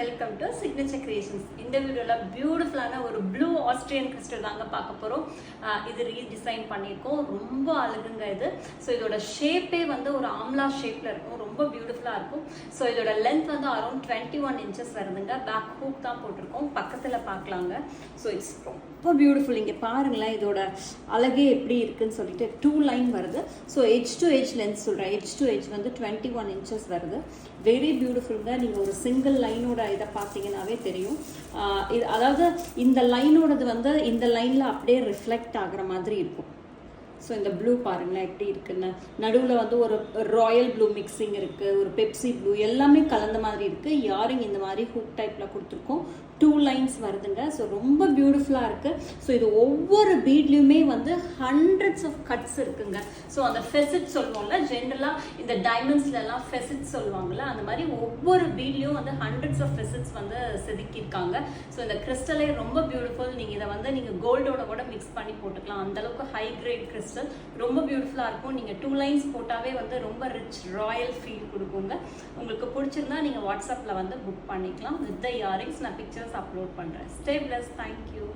Welcome to signature creations. இந்த வீடியோவில் பியூட்டிஃபுல்லான ஒரு ப்ளூ ஆஸ்ட்ரியன் கிறிஸ்டல் தாங்க பார்க்க போகிறோம். இது ரீடிசைன் பண்ணியிருக்கோம். ரொம்ப அழகுங்க இது. ஸோ இதோட ஷேப்பே வந்து ஒரு ஆம்லா ஷேப்பில் இருக்கும். ரொம்ப பியூட்டிஃபுல்லாக இருக்கும். ஸோ இதோட லென்த் வந்து அரௌண்ட் 21 இன்ச்சஸ் வருதுங்க. பேக் ஹூக் தான் போட்டிருக்கோம். பக்கத்தில் பார்க்கலாங்க. ஸோ இட்ஸ் ரொம்ப பியூட்டிஃபுல். இங்கே பாருங்களேன் இதோட அழகே எப்படி இருக்குன்னு சொல்லிட்டு 2 லைன் வருது. So edge to edge length சொல்கிறேன். எட்ஜ் டு எட்ஜ் வந்து 21 இன்ச்சஸ் வருது. வெரி பியூட்டிஃபுல்ங்க. நீங்கள் ஒரு சிங்கிள் லைனோட இதை பார்த்தீங்கன்னாவே தெரியும். இது அதாவது இந்த லைனோடது வந்து இந்த லைனில் அப்படியே ரிஃப்ளெக்ட் ஆகிற மாதிரி இருக்கும். ஸோ இந்த ப்ளூ பாருங்களேன் எப்படி இருக்குன்னு. நடுவில் வந்து ஒரு ராயல் ப்ளூ மிக்சிங் இருக்குது, ஒரு பெப்சி ப்ளூ எல்லாமே கலந்த மாதிரி இருக்குது. இயரிங் இந்த மாதிரி ஹூக் டைப்பில் கொடுத்துருக்கோம். 2 லைன்ஸ் வருதுங்க. ஸோ ரொம்ப பியூட்டிஃபுல்லாக இருக்குது. ஸோ இது ஒவ்வொரு பீட்லேயுமே வந்து ஹண்ட்ரட்ஸ் ஆஃப் கட்ஸ் இருக்குங்க. ஸோ அந்த ஃபெசிட் சொல்லுவோம்ல, ஜென்ரலாக இந்த டைமண்ட்ஸ்லாம் ஃபெசிட் சொல்லுவாங்கள்ல, அந்த மாதிரி ஒவ்வொரு பீட்லேயும் வந்து ஹண்ட்ரட்ஸ் ஆஃப் ஃபெசிட்ஸ் வந்து செதுக்கியிருக்காங்க. ஸோ இந்த கிறிஸ்டலே ரொம்ப பியூட்டிஃபுல். நீங்கள் இதை வந்து நீங்கள் கோல்டோட கூட மிக்ஸ் பண்ணி போட்டுக்கலாம். அந்தளவுக்கு ஹை கிரேட் கிறிஸ்டல் ரொம்ப பியூட்டிஃபுல்லாக இருக்கும். நீங்கள் 2 லைன்ஸ் போட்டாவே வந்து ரொம்ப ரிச் ராயல் ஃபீல் கொடுக்குங்க. உங்களுக்கு பிடிச்சிருந்தா நீங்கள் வாட்ஸ்அப்பில் வந்து புக் பண்ணிக்கலாம். வித் த இயரிங்ஸ் நான் பிக்சர்ஸ் அப்லோட் பண்ணுறேன். Stay plus. தேங்க்யூ.